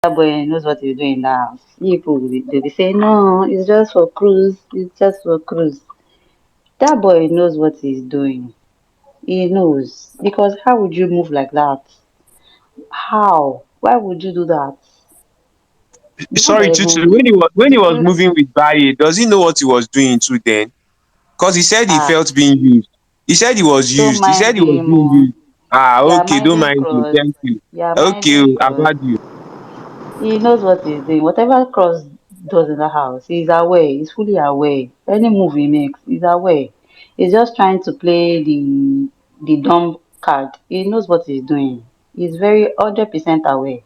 that boy knows what he's doing now. People they'll be saying, no, it's just for cruise, it's just for cruise. That boy knows what he's doing. He knows. Because how would you move like that? How? Why would you do that? The one that Sorry, Tutu, even when he was mm, moving with Baye, does he know what he was doing too then? Because he said he ah, felt being used. He said he was don't used. He said mind he was him. being Oh. used. Ah, You're okay, don't minding mind him. cross. Thank you. You're Okay, minding I've cross. had you. He knows what he's doing. Whatever Cross does in the house, he's aware. He's fully aware. Any move he makes, he's aware. He's just trying to play the dumb card. He knows what he's doing. He's very 100% aware.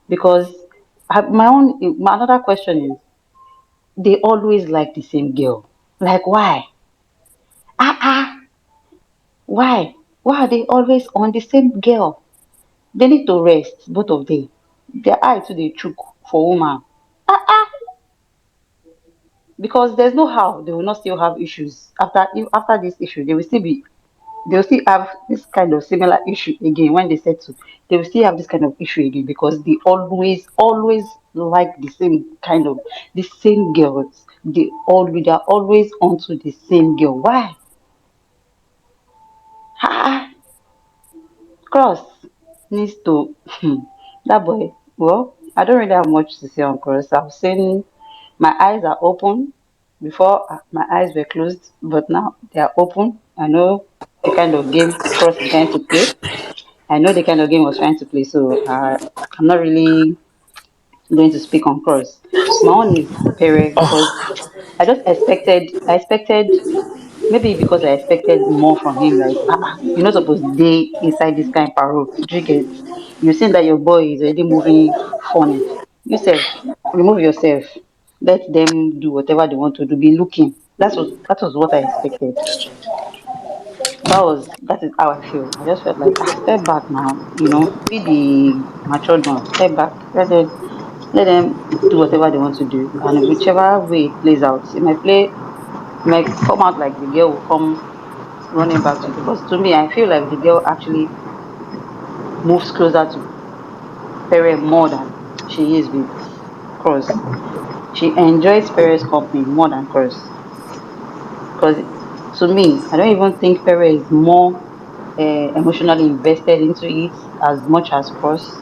Because my another question is, they always like the same girl. Like why? Ah ah, why? Why are they always on the same girl? They need to rest, both of them. Their eye to the chook for woman. Ah ah. Because there's no how they will not still have issues after this issue. They will still have this kind of similar issue again when they settle. They will still have this kind of issue again because they always like the same girls. They are always onto the same girl. Why? Ah, Cross needs to that boy. Well, I don't really have much to say on Cross. I've seen my eyes are open. Before my eyes were closed, but now they are open. I know the kind of game Cross is going to play. I know the kind of game he was trying to play, so I'm not really going to speak on Cross. My own is Pere because I expected maybe because I expected more from him. Like you're not supposed to be inside this kind of parole. Do you get? You seen that your boy is already moving funny. Yourself, remove yourself. Let them do whatever they want to do. Be looking. That was what I expected. That is how I feel. I just felt like step back now. Be the matured one. Step back. Let them do whatever they want to do, and whichever way it plays out, it might come out like the girl will come running back to, because to me I feel like the girl actually moves closer to Pere more than she is with Cross. She enjoys Pere's company more than Cross. Because to me, I don't even think Pere is more emotionally invested into it as much as Cross.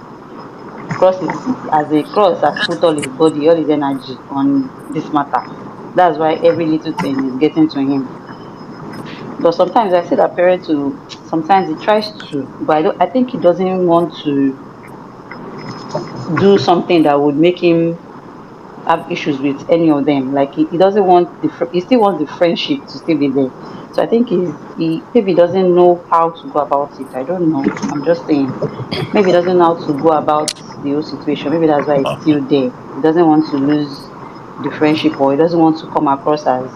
Cross has put all his body, all his energy on this matter. That's why every little thing is getting to him. But sometimes I see that Pere too. Sometimes he tries to, but I think he doesn't want to do something that would make him have issues with any of them. Like he doesn't want he still wants the friendship to still be there. So I think he maybe doesn't know how to go about it. I don't know. I'm just saying. Maybe he doesn't know how to go about the whole situation. Maybe that's why he's still there. He doesn't want to lose the friendship, or he doesn't want to come across as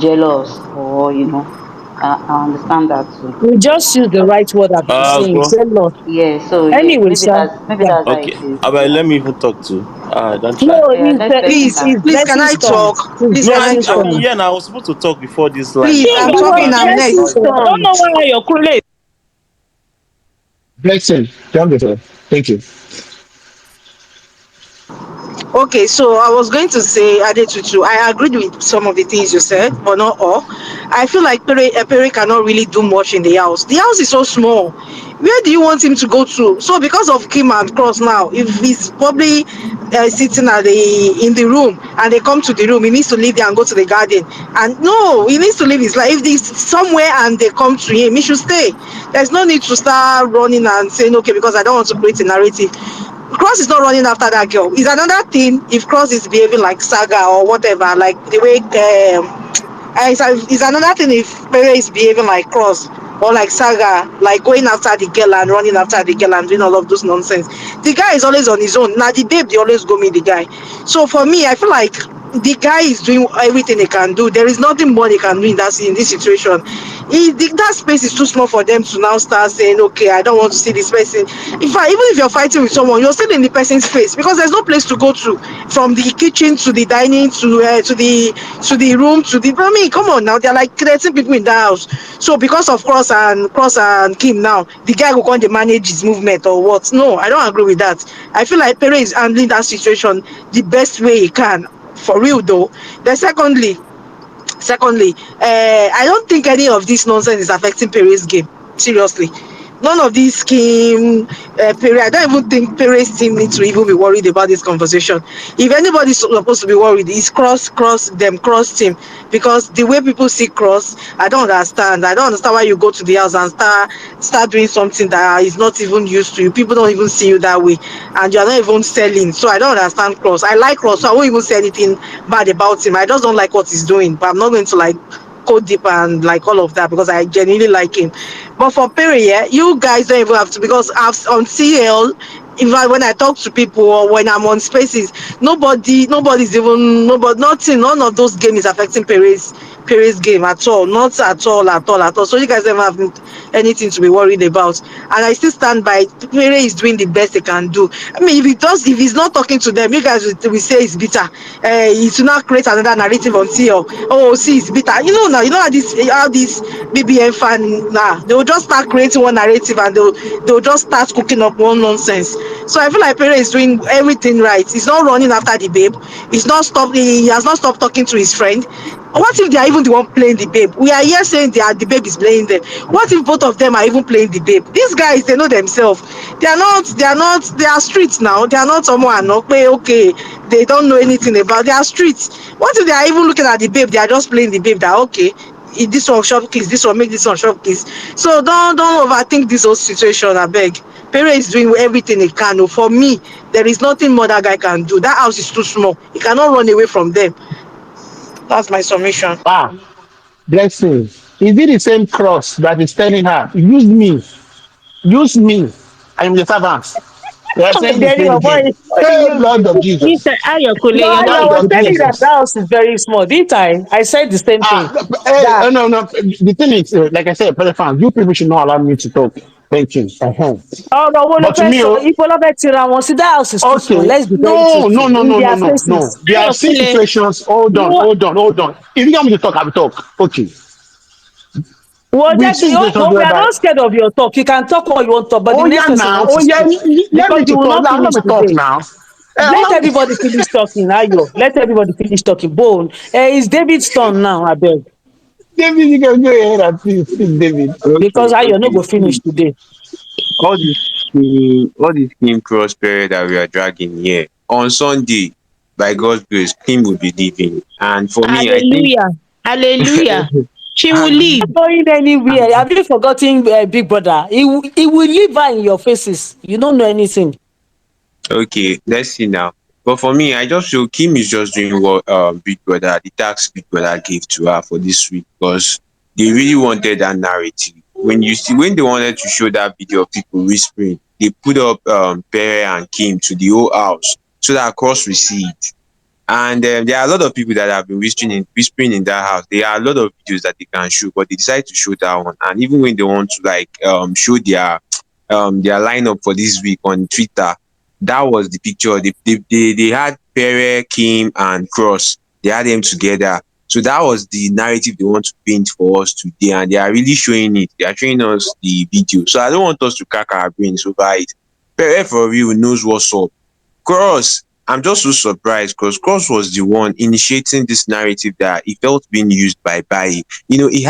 jealous, or I understand that too. We just use the right word as you're saying, Bro. jealous. Yeah, so yeah, Anyway, maybe sir. Yeah. that's how it Okay. is. But Yeah. let me even talk to. Don't try. No, Yeah, next person Please, can it's please, can I Blessing's turn. talk? It's Please, No, can I Blessing's I've been talk? turn. here now. I was supposed to talk before this line Please, Yeah, I'm it started. was talking. But I'm Blessing's next. turn. I don't know why you're calling. Blessing, jump the Thank you. Okay, so I was going to say, Adetutu, I agreed with some of the things you said, but not all. I feel like Pere cannot really do much in the house. The house is so small. Where do you want him to go to? So because of Kim and Cross now, if he's probably sitting in the room and they come to the room, he needs to leave there and go to the garden. And no, he needs to leave his life. If there's somewhere and they come to him, he should stay. There's no need to start running and saying, okay, because I don't want to create a narrative. Cross is not running after that girl. It's another thing if Cross is behaving like Saga or whatever, like the way it's another thing if Pere is behaving like Cross or like Saga, like going after the girl and running after the girl and doing all of those nonsense. The guy is always on his own. Now the babe, they always go meet the guy. So for me, I feel like the guy is doing everything he can do. There is nothing more he can do in this situation. That space is too small for them to now start saying, okay, I don't want to see this person. In fact, even if you're fighting with someone, you're still in the person's face because there's no place to go to, from the kitchen to the dining to the room to the. I mean, come on now, they're like 13 people in that house. So because of Cross and Kim now, the guy who can't manage his movement or what? No, I don't agree with that. I feel like Pere is handling that situation the best way he can. For real though. Then secondly, I don't think any of this nonsense is affecting Pere's game. Seriously. None of this scheme, Pere, I don't even think Pere's team needs to even be worried about this conversation. If anybody's supposed to be worried, it's Cross team. Because the way people see Cross, I don't understand. I don't understand why you go to the house and start doing something that is not even used to you. People don't even see you that way. And you're not even selling. So I don't understand Cross. I like Cross, so I won't even say anything bad about him. I just don't like what he's doing. But I'm not going to like go deep and like all of that because I genuinely like him. But for Perry, yeah, you guys don't even have to, because I've on CL, even when I talk to people or when I'm on spaces, nobody's even nobody nothing, none of those games is affecting Perry's game at all. Not at all, at all, at all. So you guys don't have anything to be worried about. And I still stand by Perry is doing the best they can do. I mean, if he's not talking to them, you guys will say it's bitter. He should not create another narrative on CL. Oh, see, it's bitter. You know now, you know how this BBN fan now, they will just start creating one narrative and they'll just start cooking up one nonsense. So I feel like Pere is doing everything right. He's not running after the babe. He has not stopped talking to his friend. What if they are even the one playing the babe? We are here saying the babe is playing them. What if both of them are even playing the babe? These guys, they know themselves. They are streets now. They are not someone okay. They don't know anything about, they are streets. What if they are even looking at the babe? They are just playing the babe that okay, if this one shop kiss, this one make this one shop kiss. So don't overthink this whole situation, I beg. Pere is doing everything he can. Oh, for me, there is nothing more that guy can do. That house is too small. He cannot run away from them. That's my submission. Ah, blessing. Is it the same cross that is telling her, use me, I am the servant? They are saying the Then same your boy, thing. Hey, Lord of Jesus. no, Ayokule, you're I not Lord was of telling you that Jesus. that house is very small, didn't I? I said the same thing. Hey, That no, no. The thing is, like I said, brother fans, you people should not allow me to talk. Thank you. ọ̀rọ̀ wo ló But to fẹ́ me, sọ? oh, Ibo ló fẹ́ tira wọn sí? That house is too small. okay, Let's be very no, no, truthful. no, In no, no, their no, faces. no. There are seen Ayokule. situations. Hold on, Wo hold on, hold on. If you want me to talk, I will talk. Okay. wo jẹ́ We've kí seen wo situations we are whereby, not scared of your talk. You can talk all you want to talk, but the oh next yeah, person now, want oh to yeah, speak let because me you to will talk. not Let finish me talk today. now. Let Allow me. everybody finish talking. Ayo, let everybody finish talking. Bone. It's David's turn now, abeg, David, you can go ahead and speak, David. because Okay, Ayo no okay. go finish today. All this King Cross period that we are dragging here on Sunday, by God's grace, King will be leaving. And for me, I think Hallelujah. Hallelujah. She will and leave. Not going anywhere. Have you forgotten Big Brother? He will leave her in your faces. You don't know anything. okay, let's see now. But for me, I just feel Kim is just doing what the tax Big Brother gave to her for this week because they really wanted that narrative. When they wanted to show that video of people whispering, they put up Pere and Kim to the whole house so that Cross will see it. And there are a lot of people that have been whispering in that house. There are a lot of videos that they can show, but they decide to show that one. And even when they want to like show their lineup for this week on Twitter, that was the picture. They had Pere, Kim, and Cross. They had them together. So that was the narrative they want to paint for us today, and they are really showing it. They are showing us the video. So I don't want us to crack our brains over it. Pere for real knows what's up. Cross, I'm just so surprised because Cross was the one initiating this narrative that he felt being used by Bayi. He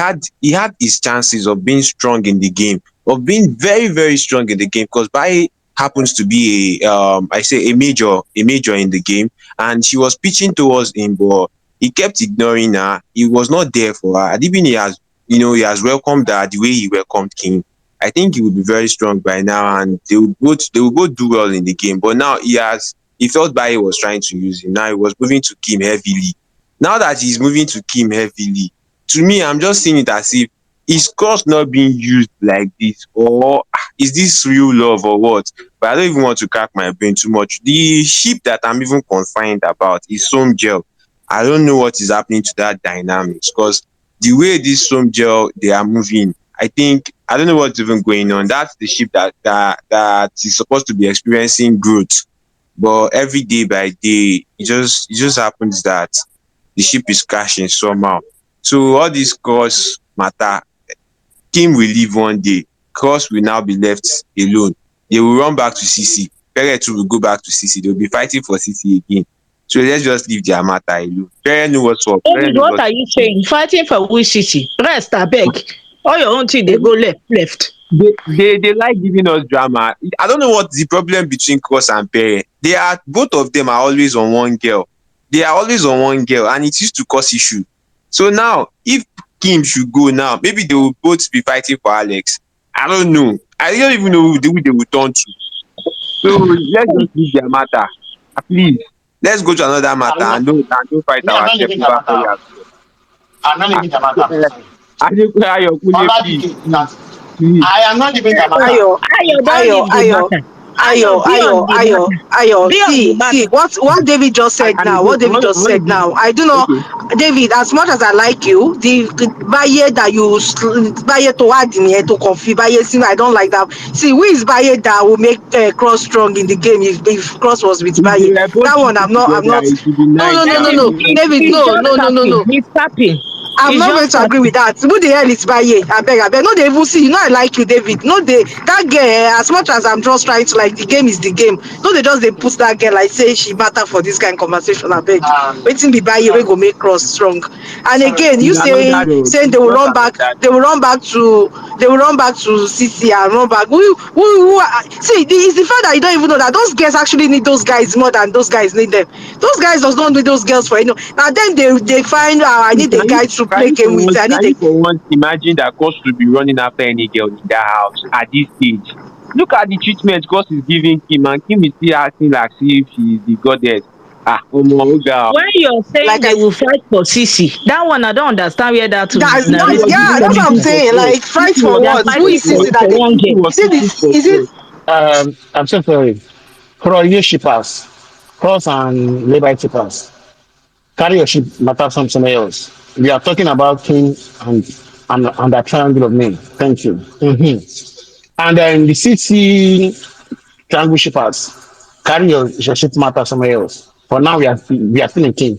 had his chances of being strong in the game, of being very, very strong in the game because Bayi happens to be a major in the game, and she was pitching towards him, but he kept ignoring her. He was not there for her. And even he has welcomed her the way he welcomed King. I think he will be very strong by now, and they will both do well in the game. But now he felt Baye was trying to use him. Now he was moving to Kim heavily. Now that he's moving to Kim heavily, to me, I'm just seeing it as if is Cross not being used like this, or is this real love or what? But I don't even want to crack my brain too much. The ship that I'm even confined about is some gel. I don't know what is happening to that dynamics because the way this some gel they are moving, I think I don't know what's even going on. That's the ship that is supposed to be experiencing growth, but every day by day, it just happens that the ship is crashing somehow. So all this cross matter, Kim will leave one day, Cross will now be left alone. They will run back to CC. Pere too will go back to CC. They will be fighting for CC again. So let's just leave their matter alone. Pere know what's up. Pere David, knows what what are to you do. saying? Fighting for which city? Rest, abeg. All your own thing, they go left, left. They like giving us drama. I don't know what the problem between Cross and Pere. They are both of them are always on one girl. They are always on one girl, and it used to cause issue. So now, if Kim should go now, maybe they will both be fighting for Alex. I don't know. I don't even know who they will turn to. So let's just leave their matter. Please, let's go to another matter I'm not, and don't fight me, I'm not ourselves leaving over Pere Jamaica. and Cross. I'm not Ah, leaving Jamaica. I'm so sorry. Adekunle Ayokunle, please, Olajide, please, please. I am not leaving Jamaica. Ayo, Ayo, don't Ayo, leave the Ayo, matter. Ayo, Ayo, be on Ayo, the Ayo, matter. Ayo. Be on the See, see, matter. what David just said And now. again, What David I just want to said give now. you, I do not, okay. David. As much as I like you, the baye that you baye to add in here to confuse baye. See, I don't like that. See, who is baye that will make Cross strong in the game if Cross was with If baye? they were both That one, cheating I'm together, not. it would be No, nice no, no, no, now. no, David. He's No, just no, no, no, tapping. no. He's tapping. I'm He's not going just to agree with tapping. that. Who the hell is Baye? I beg. No, they will see. You know, I like you, David. No, they that girl. As much as I'm just trying to like, the game is the game. No, they put that girl like say she matter for this kind of conversation. I beg. Waiting be Baye, we go make Cross strong. And again, you It's another road. saying It's just another they will run back to CC and run back. See, it's the fact that you don't even know that those girls actually need those guys more than those guys need them. Those guys does not need those girls for now then they find I road. need a guy to Can play you for game with. once I need can a you for once imagine that Cross will be running after any girl in that house at this stage? Look at the treatment Cross is giving Kim, and Kim is still acting like if she is the goddess. Ah, omo, oga o. When you're saying like they I will fight for Sisi, that one I don't understand where that Sisi narrative was is yeah, even that's coming what I'm cheating from. for saying. Cross. Like fight Sisi for was They are what? cheating Who for fighting is Cross. Sissy that for they one Sisi girl. was is it cheating this for is it Cross. I'm so sorry. Cross, you shippers. Cross and labor shippers. Carry your ship matter from somewhere else. We are talking about King and that triangle of men. Thank you. And then the city triangle shippers. Carry your ship matter somewhere else. For now, we are still in King.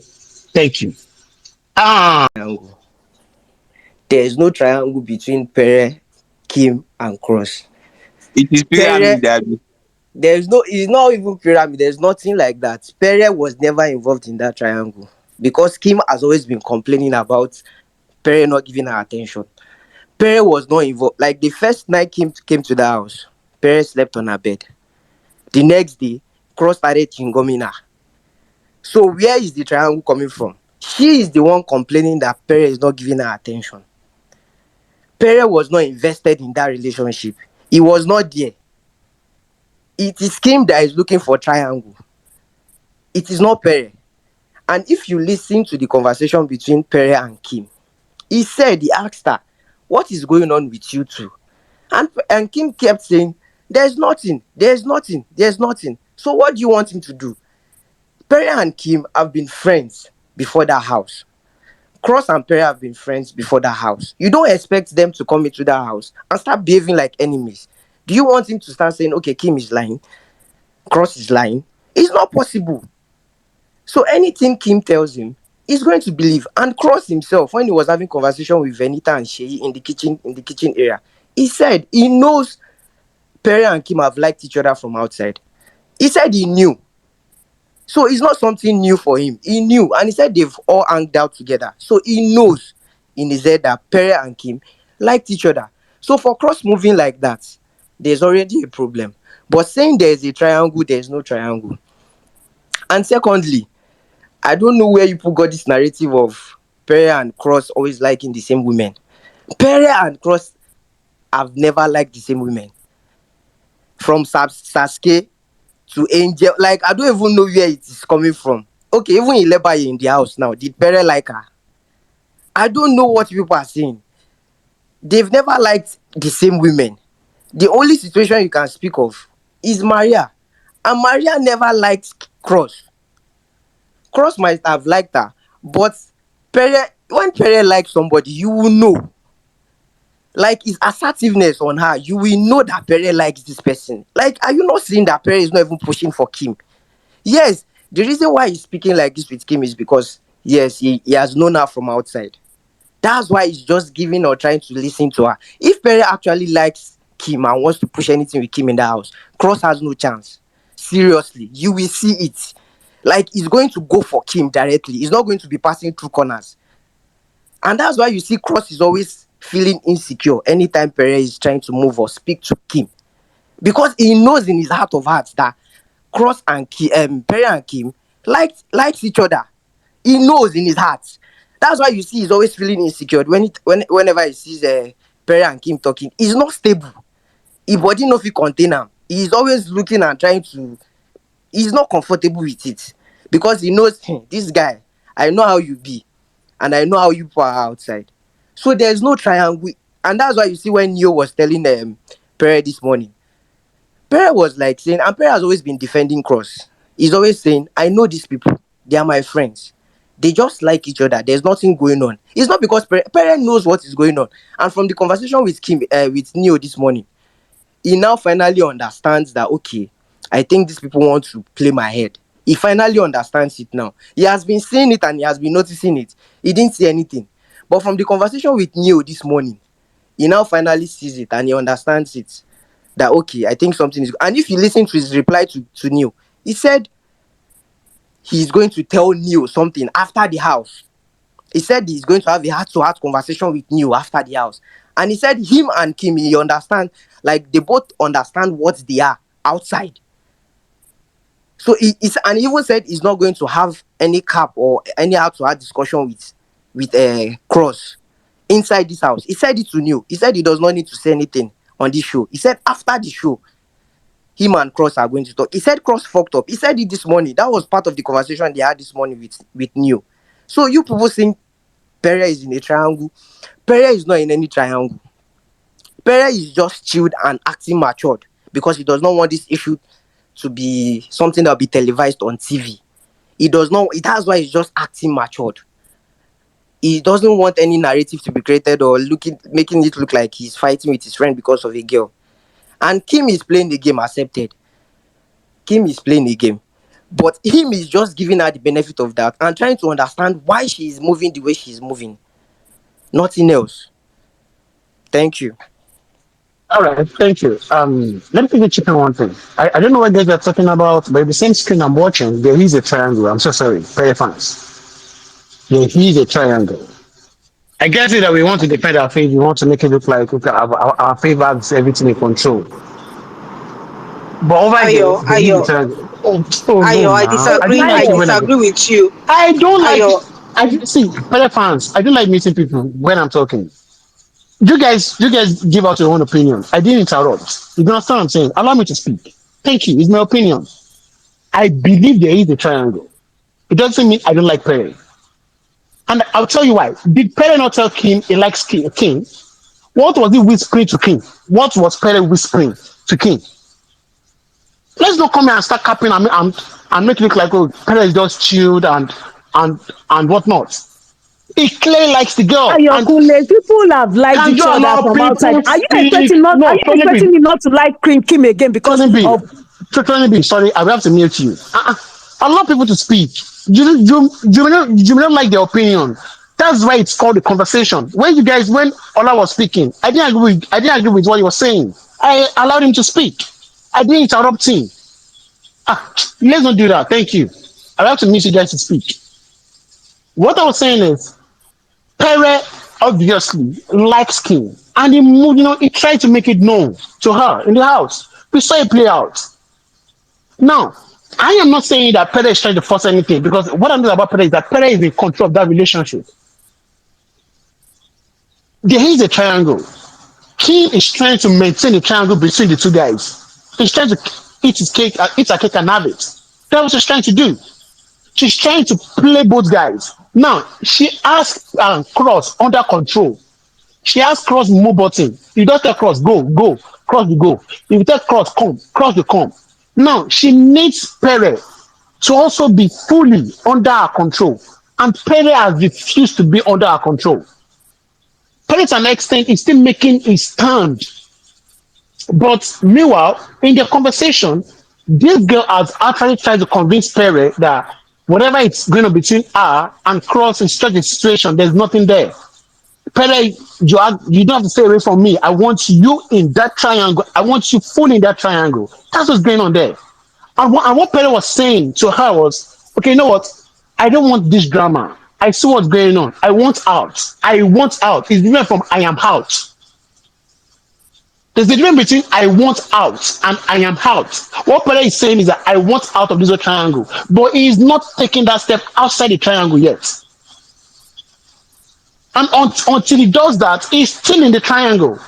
Thank you. Ah, Triangle. There is no triangle between Pere, Kim, and Cross. It is Pere, pyramid abi. there is no, it's not even pyramid, there's nothing like that. Pere was never involved in that triangle because Kim has always been complaining about Pere not giving her attention. Pere was not involved. Like the first night Kim came to the house, Pere slept on her bed. The next day, Cross started chingoming her. So where is the triangle coming from? She is the one complaining that Pere is not giving her attention. Pere was not invested in that relationship. He was not there. It is Kim that is looking for triangle. It is not Pere. And if you listen to the conversation between Pere and Kim, he asked her, what is going on with you two? And Kim kept saying, there's nothing, there's nothing, there's nothing. So what do you want him to do? Pere and Kim have been friends before that house. Cross and Pere have been friends before that house. You don't expect them to come into that house and start behaving like enemies. Do you want him to start saying, okay, Kim is lying, Cross is lying? It's not possible. So anything Kim tells him, he's going to believe. And Cross himself, when he was having conversation with Venita and Sheyi in the kitchen area, he said he knows Pere and Kim have liked each other from outside. He said he knew. So it's not something new for him. He knew. And he said they've all hanged out together. So he knows in his head that Pere and Kim liked each other. So for Cross moving like that, there's already a problem. But saying there's a triangle, there's no triangle. And secondly, I don't know where you got this narrative of Pere and Cross always liking the same women. Pere and Cross have never liked the same women. From Sasuke to Angel, like I don't even know where it is coming from. Okay, even Ilebaye in the house now, did Pere like her? I don't know what people are saying. They've never liked the same women. The only situation you can speak of is Maria. And Maria never liked Cross. Cross might have liked her, but Pere, when Pere likes somebody, you will know. Like his assertiveness on her, you will know that Pere likes this person. Like, are you not seeing that Pere is not even pushing for Kim? Yes, the reason why he's speaking like this with Kim is because yes, he has known her from outside. That's why he's just giving or trying to listen to her. If Pere actually likes Kim and wants to push anything with Kim in the house, Cross has no chance. Seriously, you will see it. Like he's going to go for Kim directly. He's not going to be passing through corners. And that's why you see Cross is always feeling insecure anytime Pere is trying to move or speak to Kim. Because he knows in his heart of hearts that Cross and Pere and Kim likes each other. He knows in his heart. That's why you see he's always feeling insecure whenever he sees Pere and Kim talking. He's not stable. His body no fit contain him. He's always looking and trying to. He's not comfortable with it because he knows, this guy. I know how you be, and I know how you are outside. So there's no triangle, and that's why you see when Neo was telling Pere this morning. Pere was like saying, and Pere has always been defending Cross. He's always saying, I know these people. They are my friends. They just like each other. There's nothing going on. It's not because Pere knows what is going on. And from the conversation with with Neo this morning, he now finally understands that, okay, I think these people want to play my head. He finally understands it now. He has been seeing it and he has been noticing it. He didn't see anything. But from the conversation with Neo this morning, he now finally sees it and he understands it. That, okay, I think something is. And if you listen to his reply to Neo, he said he's going to tell Neo something after the house. He said he's going to have a heart-to-heart conversation with Neo after the house. And he said him and Kim, he understand, like they both understand what they are outside. So and he even said he's not going to have any cap or any heart-to-heart discussion with Cross inside this house. He said it to Neo. He said he does not need to say anything on this show. He said after the show, him and Cross are going to talk. He said Cross fucked up. He said it this morning. That was part of the conversation they had this morning with Neo. So you people think Pere is in a triangle. Pere is not in any triangle. Pere is just chilled and acting matured because he does not want this issue to be something that will be televised on TV. He does not. That's why he's just acting matured. He doesn't want any narrative to be created or making it look like he's fighting with his friend because of a girl. And Kim is playing the game accepted. Kim is playing the game. But him is just giving her the benefit of that and trying to understand why she is moving the way she is moving. Nothing else. Thank you. All right, thank you. Let me quickly check on one thing. I don't know what guys are talking about, but the same screen I'm watching, there is a triangle. I'm so sorry, Pere fans. There is a triangle. I guess it that we want to defend our faith. We want to make it look like okay, our faith has everything in control. But over Ayo, there is a Ayo, triangle. Oh no, Ayo, I now I don't disagree. I like it when I disagree with you. I don't like. Ayo, I see, Pele fans. I don't like meeting people when I'm talking. You guys give out your own opinion. I didn't interrupt. You understand what I'm saying? Allow me to speak. Thank you. It's my opinion. I believe there is a triangle. It doesn't mean I don't like Pele. And I'll tell you why. Did Pele not tell Kim he likes King? What was he whispering to King? What was Pele whispering to King? Let's not come here and start capping and make it look like oh Pele is just chilled and and whatnot. He clearly likes the girl. And Ayokunle, people have liked can each you other allow from outside. people Are you speak? expecting not? Are No, you Tony B. expecting me not to like Kim again because Tony B. of? Tony B. Sorry, I will have to mute you. Allow people to speak. You may not like their opinion. That's why it's called a conversation. When Ola was speaking, I didn't agree with what he was saying. I allowed him to speak. I didn't interrupt him. Let's not do that. Thank you. I have to mute you guys to speak. What I was saying is, Pere obviously likes Kim, and he tried to make it known to her in the house. We saw it play out. Now, I am not saying that Pere is trying to force anything because what I know about Pere is that Pere is in control of that relationship. There is a triangle. Kim is trying to maintain a triangle between the two guys. He's trying to eat a cake and have it. That's what she's trying to do. She's trying to play both guys. Now, she asked Cross under control. She asked Cross move button. You don't tell Cross, go, Cross will go. If you tell Cross, come, Cross will come. Now, she needs Pere to also be fully under her control. And Pele has refused to be under our control. Pele, to an extent, is still making a stand. But meanwhile, in their conversation, this girl has actually tried to convince Pere that whatever it's going on between her and Cross is such a situation, there's nothing there. Pele, you don't have to stay away from me. I want you in that triangle. I want you fully in that triangle. That's what's going on there. And what Pele was saying to her was, okay, you know what? I don't want this drama. I see what's going on. I want out. I want out. It's different from I am out. There's a difference between I want out and I am out. What Pele is saying is that I want out of this triangle, but he is not taking that step outside the triangle yet. And until he does that, he's still in the triangle.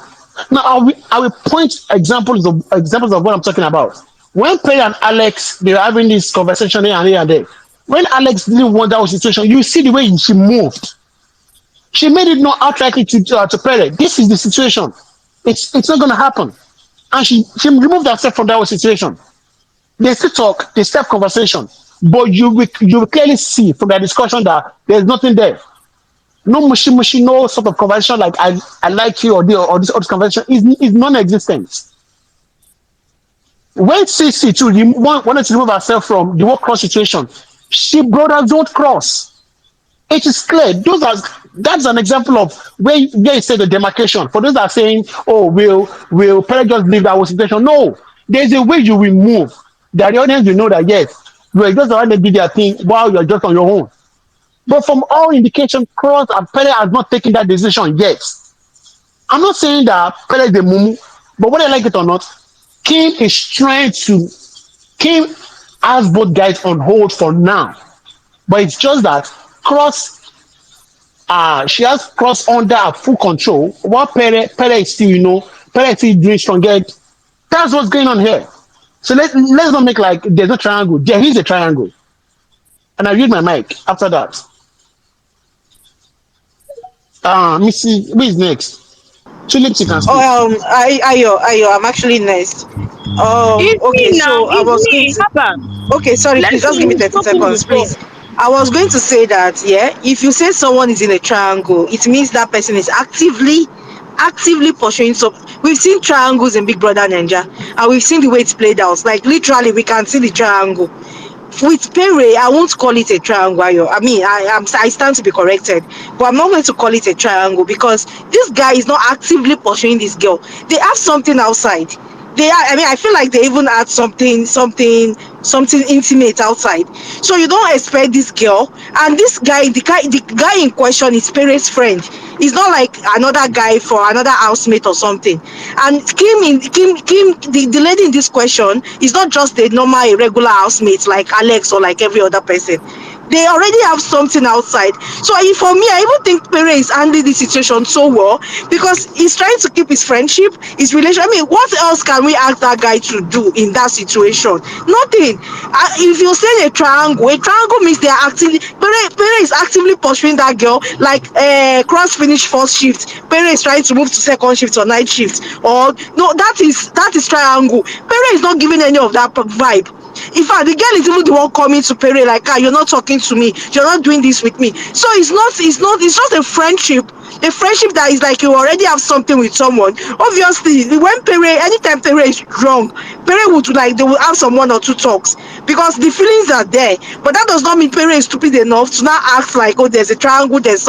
Now, I will point examples of what I'm talking about. When Pele and Alex, they were having this conversation here and here and there. When Alex didn't want that situation, you see the way she moved. She made it not outrightly to Pele. This is the situation. It's not going to happen. And she removed herself from that situation. They still talk, they still have conversation. But you will clearly see from their discussion that there's nothing there. No mushy mushy, no sort of conversation like I like you or this conversation is non-existent. When CC too wanted to remove herself from the whole cross situation, she brought her own cross. It is clear. That's an example of where you say the demarcation. For those that are saying, "Oh, will Pele just leave that whole situation?" No, there's a way you will move. That the audience will know that yes, you are just around to do their thing while you are just on your own. But from all indication, Cross and Pele has not taken that decision yet. I'm not saying that Pele is the mumu, but whether I like it or not, Kim has both guys on hold for now. But it's just that Cross, she has Cross under her full control. While Pele is still, Pele is still doing strong. That's what's going on here. So let's not make like there's no triangle. There is a triangle. And I read my mic after that. Missy, who is next? Two lips you can Oh, speak. I'm actually next. It's Okay, me now. so I It's was going me. to. Haba. Okay, sorry, please Let's just give me finish 30 talking seconds, before. please. I was going to say that, yeah, if you say someone is in a triangle, it means that person is actively pursuing some. We've seen triangles in Big Brother Ninja, and we've seen the way it's played out. Like literally, we can see the triangle. With Pere, I won't call it a triangle. I mean, I stand to be corrected, but I'm not going to call it a triangle because this guy is not actively pursuing this girl. They have something outside. I mean, I feel like they even had something intimate outside. So you don't expect this girl and this guy, the guy in question is Pere's friend. It's not like another guy for another housemate or something. And the lady in this question is not just a normal regular housemate like Alex or like every other person. They already have something outside. So for me, I even think Pere is handling this situation so well because he's trying to keep his friendship, his relation. I mean, what else can we ask that guy to do in that situation? Nothing. If you say a triangle means they are actively. Pere is actively pursuing that girl. Like Cross finish first shift, Pere is trying to move to second shift or night shift. Or no, that is triangle. Pere is not giving any of that vibe. In fact, the girl is even the one coming to Pere like, you're not talking to me, you're not doing this with me. So it's just a friendship. A friendship that is like you already have something with someone. Obviously, when Pere, anytime Pere is drunk, Pere would like they will have some one or two talks because the feelings are there. But that does not mean Pere is stupid enough to not act like, oh, there's a triangle, there's